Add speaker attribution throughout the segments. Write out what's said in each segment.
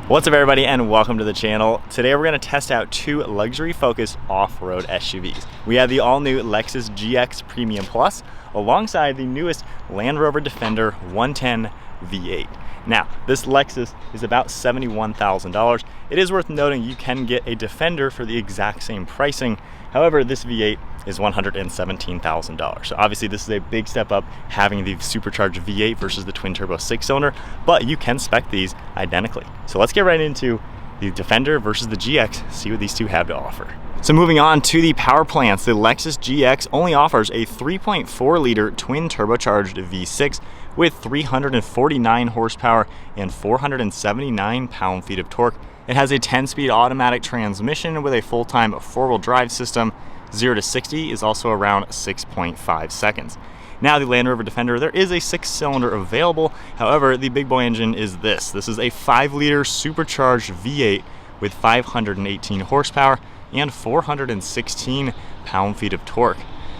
Speaker 1: What's up everybody and welcome to the channel. Today we're going to test out two luxury focused off-road SUVs. We have the all-new Lexus GX Premium Plus alongside the newest Land Rover Defender 110 V8. Now, this Lexus is about $71,000. It is worth noting you can get a Defender for the exact same pricing. However, this V8 is $117,000. So obviously this is a big step up having the supercharged V8 versus the twin turbo 6-cylinder, but you can spec these identically. So let's get right into the Defender versus the GX, see what these two have to offer. So moving on to the power plants, the Lexus GX only offers a 3.4 liter twin turbocharged V6 with 349 horsepower and 479 pound-feet of torque. It has a 10-speed automatic transmission with a full-time four-wheel drive system. 0 to 60 is also around 6.5 seconds. Now the Land Rover Defender, there is a 6-cylinder available. However, the big boy engine is this. This is a 5-liter supercharged V8 with 518 horsepower and 416 pound-feet of torque.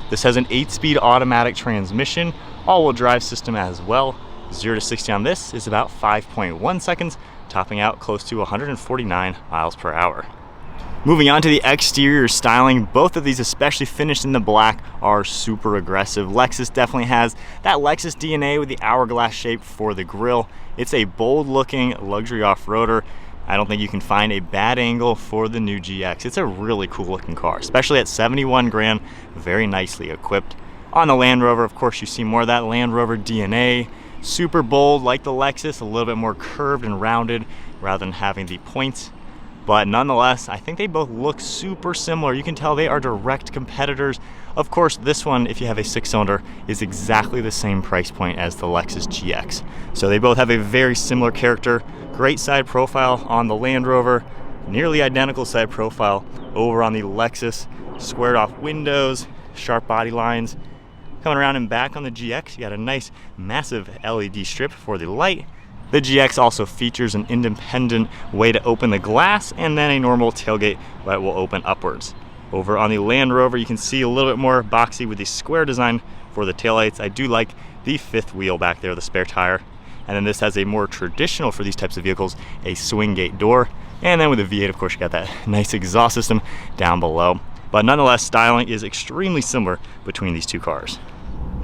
Speaker 1: This has an 8-speed automatic transmission, all-wheel drive system as well. 0 to 60 on this is about 5.1 seconds, topping out close to 149 miles per hour. Moving on to the exterior styling, both of these, especially finished in the black, are super aggressive. Lexus definitely has that Lexus DNA with the hourglass shape for the grille. It's a bold looking luxury off-roader. I don't think you can find a bad angle for the new GX. It's a really cool looking car, especially at 71 grand, very nicely equipped. On the Land Rover, of course, you see more of that Land Rover DNA. Super bold like the Lexus, a little bit more curved and rounded rather than having the points. But nonetheless, I think they both look super similar. You can tell they are direct competitors. Of course, this one, if you have a 6-cylinder, is exactly the same price point as the Lexus GX. So they both have a very similar character. Great side profile on the Land Rover, nearly identical side profile over on the Lexus. Squared off windows, sharp body lines. Coming around and back on the GX, you got a nice massive LED strip for the light. The GX also features an independent way to open the glass and then a normal tailgate that will open upwards. Over on the Land Rover, you can see a little bit more boxy with the square design for the taillights. I do like the 5th wheel back there, the spare tire. And then this has a more traditional, for these types of vehicles, a swing gate door. And then with the V8, of course, you got that nice exhaust system down below. But nonetheless, styling is extremely similar between these two cars.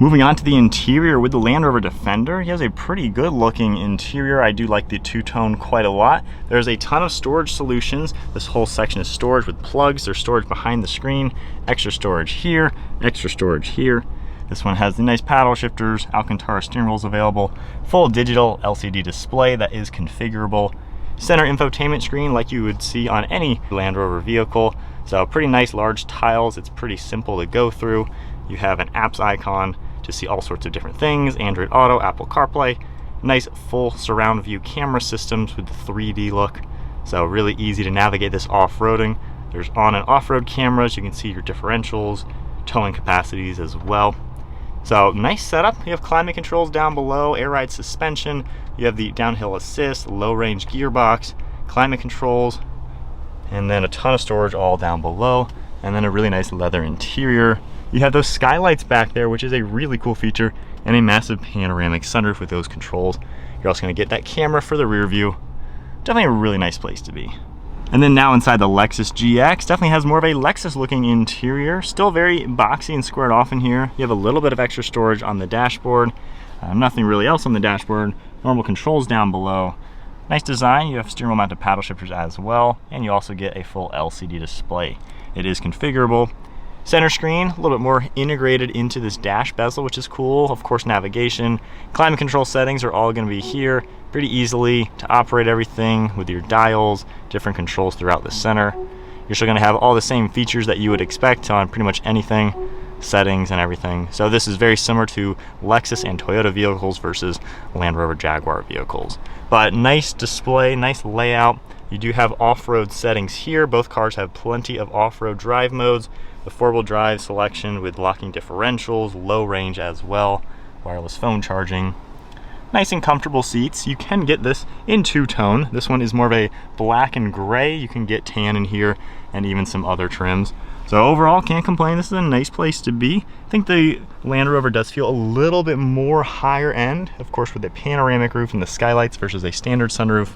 Speaker 1: Moving on to the interior with the Land Rover Defender, he has a pretty good looking interior. I do like the two-tone quite a lot. There's a ton of storage solutions. This whole section is storage with plugs. There's storage behind the screen, extra storage here, extra storage here. This one has the nice paddle shifters, Alcantara steering wheels available, full digital LCD display that is configurable, center infotainment screen like you would see on any Land Rover vehicle. So pretty nice large tiles. It's pretty simple to go through. You have an apps icon to see all sorts of different things, Android Auto, Apple CarPlay, nice full surround view camera systems with the 3D look. So really easy to navigate this off-roading. There's on and off-road cameras. You can see your differentials, towing capacities as well. So nice setup. You have climate controls down below, air ride suspension. You have the downhill assist, low range gearbox, climate controls, and then a ton of storage all down below. And then a really nice leather interior. You have those skylights back there, which is a really cool feature, and a massive panoramic sunroof with those controls. You're also going to get that camera for the rear view. Definitely a really nice place to be. And then now inside the Lexus GX, definitely has more of a Lexus looking interior. Still very boxy and squared off in here. You have a little bit of extra storage on the dashboard. Nothing really else on the dashboard. Normal controls down below. Nice design. You have steering wheel mounted paddle shifters as well, and you also get a full LCD display. It is configurable. Center screen, a little bit more integrated into this dash bezel, which is cool. Of course, navigation. Climate control settings are all going to be here pretty easily to operate everything with your dials, different controls throughout the center. You're still going to have all the same features that you would expect on pretty much anything, settings and everything. So this is very similar to Lexus and Toyota vehicles versus Land Rover Jaguar vehicles. But nice display, nice layout. You do have off-road settings here. Both cars have plenty of off-road drive modes. The 4-wheel drive selection with locking differentials, low range as well, wireless phone charging. Nice and comfortable seats. You can get this in two-tone. This one is more of a black and gray. You can get tan in here and even some other trims. So overall, can't complain. This is a nice place to be. I think the Land Rover does feel a little bit more higher end, of course, with the panoramic roof and the skylights versus a standard sunroof.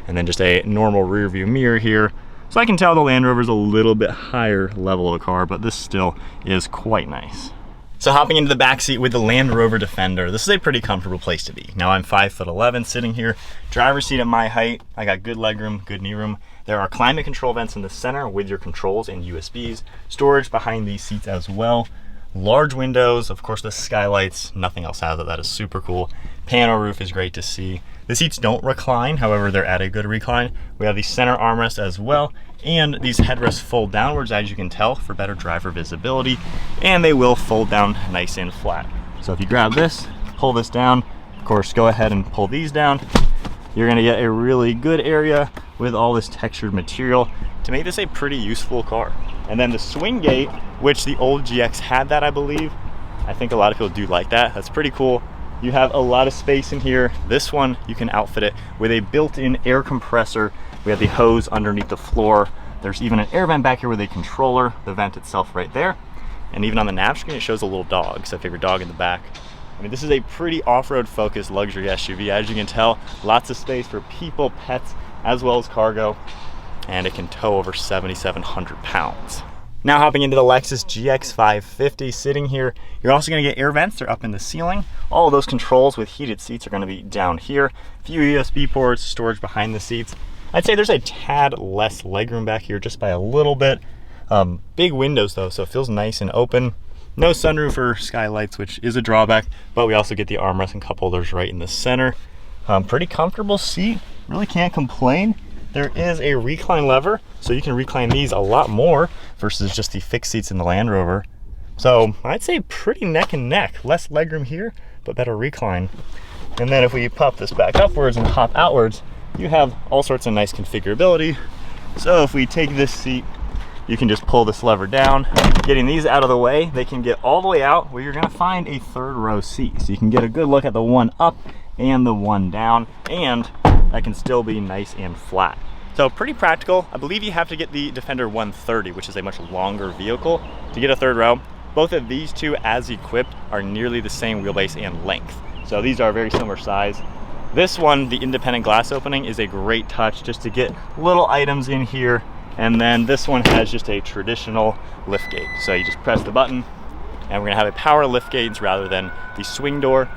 Speaker 1: and then just a normal rear view mirror here. So I can tell the Land Rover is a little bit higher level of a car, but this still is quite nice. So hopping into the back seat with the Land Rover Defender, this is a pretty comfortable place to be. Now I'm 5'11", sitting here, driver's seat at my height. I got good legroom, good knee room. There are climate control vents in the center with your controls and USBs, storage behind these seats as well. Large windows, of course the skylights, nothing else has it. That is super cool. Pano roof is great to see. The seats don't recline, however, they're at a good recline. We have the center armrest as well, and these headrests fold downwards, as you can tell, for better driver visibility, and they will fold down nice and flat. So if you grab this, pull this down, of course, go ahead and pull these down, you're gonna get a really good area with all this textured material to make this a pretty useful car. And then the swing gate, which the old GX had that, I believe. I think a lot of people do like that. That's pretty cool. You have a lot of space in here. This one, you can outfit it with a built-in air compressor. We have the hose underneath the floor. There's even an air vent back here with a controller, the vent itself right there. And even on the nav screen, it shows a little dog, so if you have your dog in the back. I mean, this is a pretty off-road focused luxury SUV. As you can tell, lots of space for people, pets, as well as cargo. And it can tow over 7,700 pounds. Now hopping into the Lexus GX550, sitting here, you're also gonna get air vents, they're up in the ceiling. All of those controls with heated seats are gonna be down here. A few USB ports, storage behind the seats. I'd say there's a tad less legroom back here, just by a little bit. Big windows though, so it feels nice and open. No sunroof or skylights, which is a drawback, but we also get the armrest and cup holders right in the center. Pretty comfortable seat, really can't complain. There is a recline lever, so you can recline these a lot more versus just the fixed seats in the Land Rover. So I'd say pretty neck and neck. Less legroom here, but better recline. And then if we pop this back upwards and hop outwards, you have all sorts of nice configurability. So if we take this seat, you can just pull this lever down. Getting these out of the way, they can get all the way out where you're gonna find a third row seat. So you can get a good look at the one up and the one down, and that can still be nice and flat. So pretty practical. I believe you have to get the Defender 130, which is a much longer vehicle, to get a third row. Both of these two, as equipped, are nearly the same wheelbase and length. So these are very similar size. This one, the independent glass opening, is a great touch just to get little items in here. And then this one has just a traditional lift gate. So you just press the button, and we're gonna have a power lift gates rather than the swing door.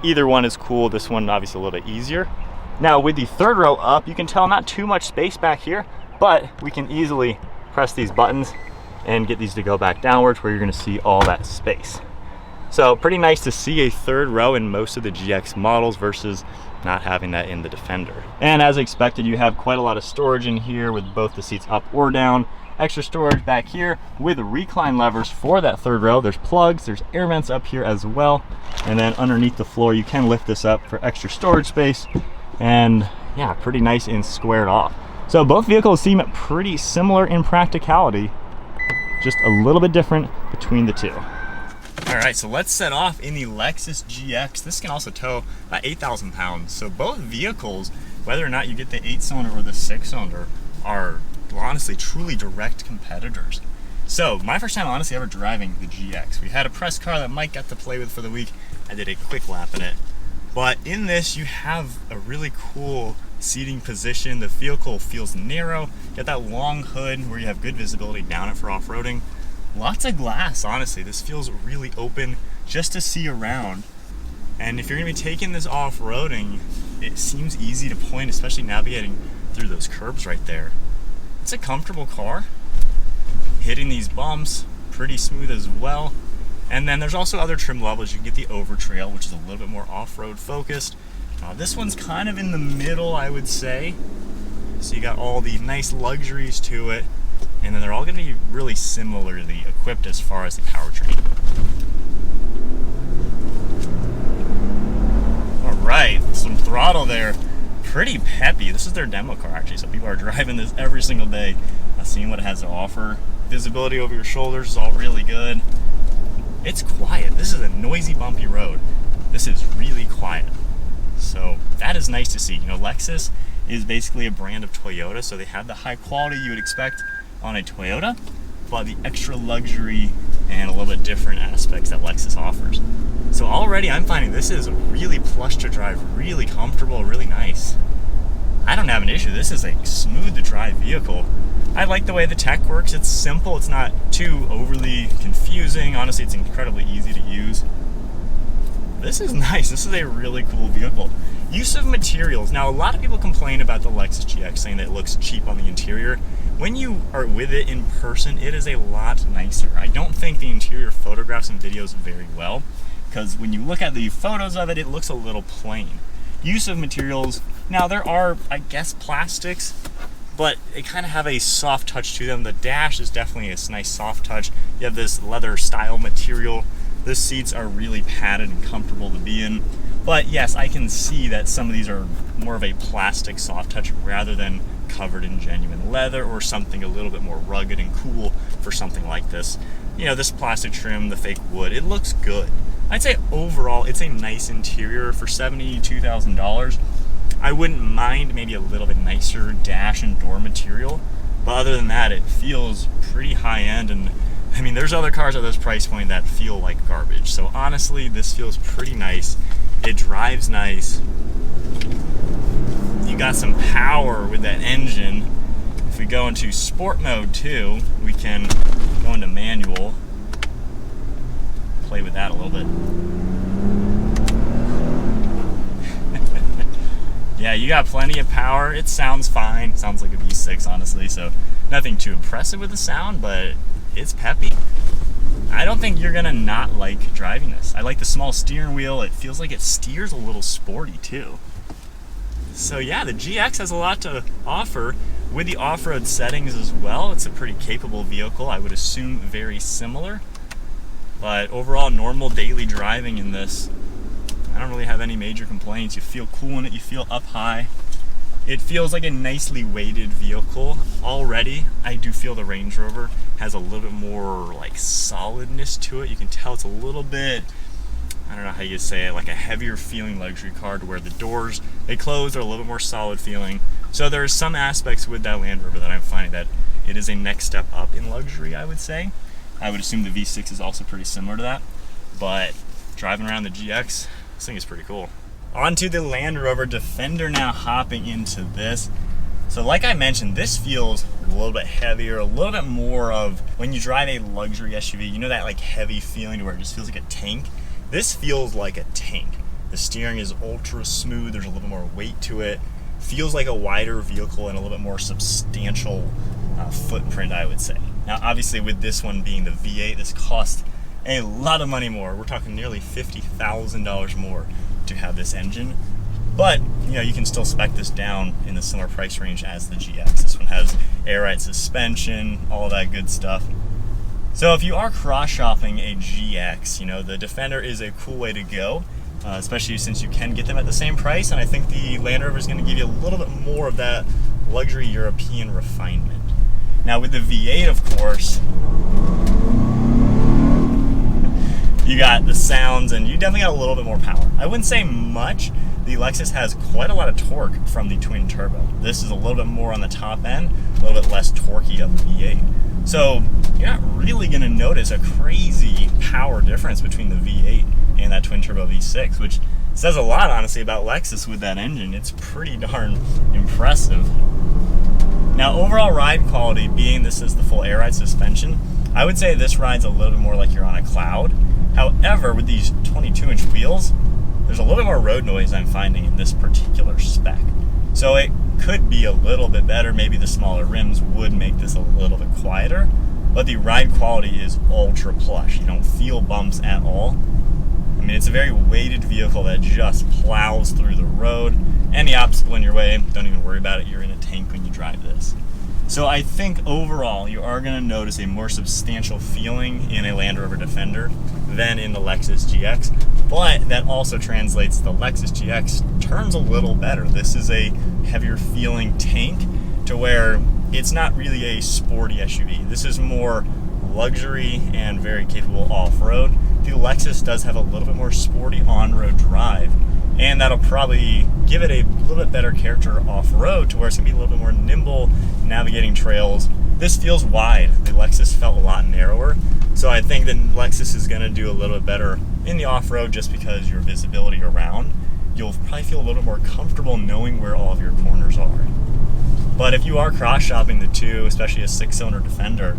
Speaker 1: Either one is cool. This one obviously a little bit easier. Now with the third row up, you can tell not too much space back here, but we can easily press these buttons and get these to go back downwards where you're gonna see all that space. So pretty nice to see a third row in most of the GX models versus not having that in the Defender. And as expected, you have quite a lot of storage in here with both the seats up or down. Extra storage back here with recline levers for that third row. There's plugs, there's air vents up here as well. And then underneath the floor, you can lift this up for extra storage space. And yeah, pretty nice and squared off. So both vehicles seem pretty similar in practicality, just a little bit different between the two. All right, so let's set off in the Lexus GX. This can also tow about 8,000 pounds. So both vehicles, whether or not you get the 8-cylinder or the 6-cylinder, are honestly truly direct competitors. So my first time honestly ever driving the GX. We had a press car that Mike got to play with for the week. I did a quick lap in it. But in this, you have a really cool seating position. The vehicle feels narrow. You got that long hood where you have good visibility down it for off-roading. Lots of glass, honestly. This feels really open just to see around. And if you're gonna be taking this off-roading, it seems easy to point, especially navigating through those curbs right there. It's a comfortable car. Hitting these bumps, pretty smooth as well. And then there's also other trim levels. You can get the over trail, which is a little bit more off-road focused. This one's kind of in the middle, I would say. So you got all the nice luxuries to it. And then they're all gonna be really similarly equipped as far as the powertrain. All right, some throttle there. Pretty peppy. This is their demo car actually, so people are driving this every single day, seeing what it has to offer. Visibility over your shoulders is all really good. It's quiet. This is a noisy, bumpy road. This is really quiet. So that is nice to see. You know, Lexus is basically a brand of Toyota, so they have the high quality you would expect on a Toyota, but the extra luxury and a little bit different aspects that Lexus offers. So already I'm finding this is really plush to drive, really comfortable, really nice. I don't don't have an issue. This is a smooth to drive vehicle. I like the way the tech works. It's simple. It's not too overly confusing. Honestly, it's incredibly easy to use. This is nice. This is a really cool vehicle. Use of materials. Now, a lot of people complain about the Lexus GX, saying that it looks cheap on the interior. When you are with it in person, it is a lot nicer. I don't think the interior photographs and videos very well, because when you look at the photos of it, it looks a little plain. Use of materials. Now, there are, I guess, plastics, but they kind of have a soft touch to them. The dash is definitely a nice soft touch. You have this leather style material. The seats are really padded and comfortable to be in. But yes, I can see that some of these are more of a plastic soft touch rather than covered in genuine leather or something a little bit more rugged and cool for something like this. You know, this plastic trim, the fake wood, it looks good. I'd say overall, it's a nice interior for $72,000. I wouldn't mind maybe a little bit nicer dash and door material, but other than that, it feels pretty high-end. And I mean, there's other cars at this price point that feel like garbage. So honestly, this feels pretty nice. It drives nice. You got some power with that engine. If we go into sport mode too, we can go into manual, play with that a little bit. Yeah, you got plenty of power. It sounds fine. Sounds like a V6, honestly, so nothing too impressive with the sound, but it's peppy. I don't think you're gonna not like driving this. I like the small steering wheel. It feels like it steers a little sporty too. So yeah, the GX has a lot to offer with the off-road settings as well. It's a pretty capable vehicle. I would assume very similar, but overall normal daily driving in this, I don't really have any major complaints. You feel cool in it, you feel up high. It feels like a nicely weighted vehicle. Already, I do feel the Range Rover has a little bit more like solidness to it. You can tell it's a little bit, I don't know how you say it, like a heavier feeling luxury car, to where the doors, they close, they're a little bit more solid feeling. So there are some aspects with that Land Rover that I'm finding that it is a next step up in luxury, I would say. I would assume the V6 is also pretty similar to that, but driving around the GX, this thing is pretty cool. On to the Land Rover Defender now, hopping into this. So like I mentioned, this feels a little bit heavier, a little bit more of when you drive a luxury SUV, you know that like heavy feeling to where it just feels like a tank? This feels like a tank. The steering is ultra smooth, there's a little bit more weight to it. Feels like a wider vehicle and a little bit more substantial footprint, I would say. Now obviously with this one being the V8, this costs a lot of money more. We're talking nearly $50,000 more to have this engine, but you know, you can still spec this down in the similar price range as the GX. This one has air ride suspension, all of that good stuff. So if you are cross shopping a GX, you know, the Defender is a cool way to go, especially since you can get them at the same price, and I think the Land Rover is going to give you a little bit more of that luxury European refinement. Now with the V8, of course, you got the sounds, and you definitely got a little bit more power. I wouldn't say much. The Lexus has quite a lot of torque from the twin turbo. This is a little bit more on the top end, a little bit less torquey of the V8. So you're not really gonna notice a crazy power difference between the V8 and that twin turbo V6, which says a lot, honestly, about Lexus with that engine. It's pretty darn impressive. Now overall ride quality, being this is the full air ride suspension, I would say this rides a little bit more like you're on a cloud. However, with these 22-inch wheels, there's a little bit more road noise I'm finding in this particular spec. So it could be a little bit better. Maybe the smaller rims would make this a little bit quieter, but the ride quality is ultra plush. You don't feel bumps at all. I mean, it's a very weighted vehicle that just plows through the road. Any obstacle in your way, don't even worry about it. You're in a tank when you drive this. So I think overall, you are going to notice a more substantial feeling in a Land Rover Defender than in the Lexus GX, but that also translates the Lexus GX turns a little better. This is a heavier feeling tank to where it's not really a sporty SUV. This is more luxury and very capable off-road. The Lexus does have a little bit more sporty on-road drive, and that'll probably give it a little bit better character off-road to where it's gonna be a little bit more nimble navigating trails. This feels wide. The Lexus felt a lot narrower, so I think that Lexus is gonna do a little bit better in the off-road just because your visibility around you'll probably feel a little bit more comfortable knowing where all of your corners are. But if you are cross-shopping the two, especially a 6-cylinder Defender,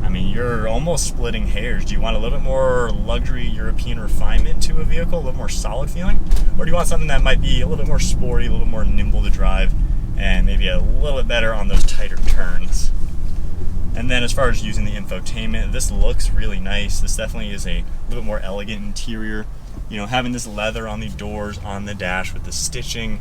Speaker 1: I mean, you're almost splitting hairs. Do you want a little bit more luxury European refinement to a vehicle, a little more solid feeling? Or do you want something that might be a little bit more sporty, a little bit more nimble to drive, and maybe a little bit better on those tighter turns? And then as far as using the infotainment, this looks really nice. This definitely is a little bit more elegant interior. You know, having this leather on the doors, on the dash with the stitching,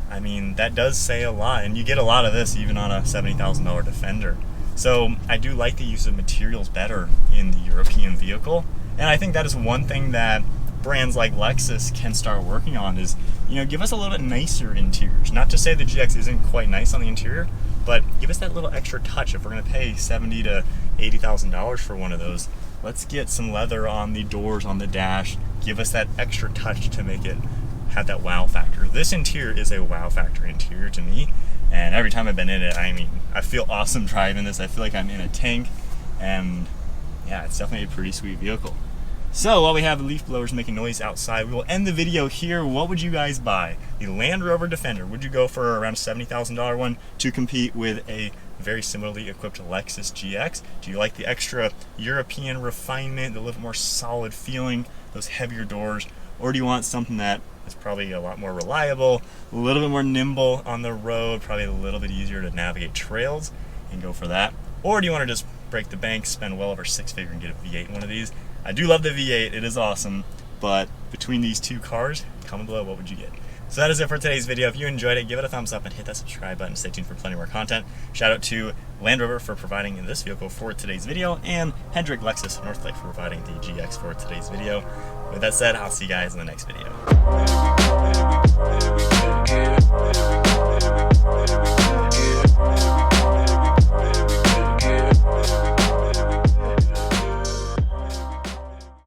Speaker 1: I mean, that does say a lot. And you get a lot of this even on a $70,000 Defender. So I do like the use of materials better in the European vehicle. And I think that is one thing that brands like Lexus can start working on is, you know, give us a little bit nicer interiors. Not to say the GX isn't quite nice on the interior, but give us that little extra touch. If we're gonna pay $70,000 to $80,000 for one of those, let's get some leather on the doors, on the dash. Give us that extra touch to make it have that wow factor. This interior is a wow factor interior to me. And every time I've been in it, I mean, I feel awesome driving this. I feel like I'm in a tank, and yeah, it's definitely a pretty sweet vehicle. So while we have leaf blowers making noise outside, we will end the video here. What would you guys buy? The Land Rover Defender. Would you go for around a $70,000 one to compete with a very similarly equipped Lexus GX? Do you like the extra European refinement, the little more solid feeling, those heavier doors? Or do you want something that is probably a lot more reliable, a little bit more nimble on the road, probably a little bit easier to navigate trails, and go for that? Or do you want to just break the bank, spend well over $6 and get a V8 in one of these? I do love the V8, it is awesome, but between these two cars, comment below, what would you get? So that is it for today's video. If you enjoyed it, give it a thumbs up and hit that subscribe button. Stay tuned for plenty more content. Shout out to Land Rover for providing this vehicle for today's video, and Hendrick Lexus Northlake for providing the GX for today's video. With that said, I'll see you guys in the next video.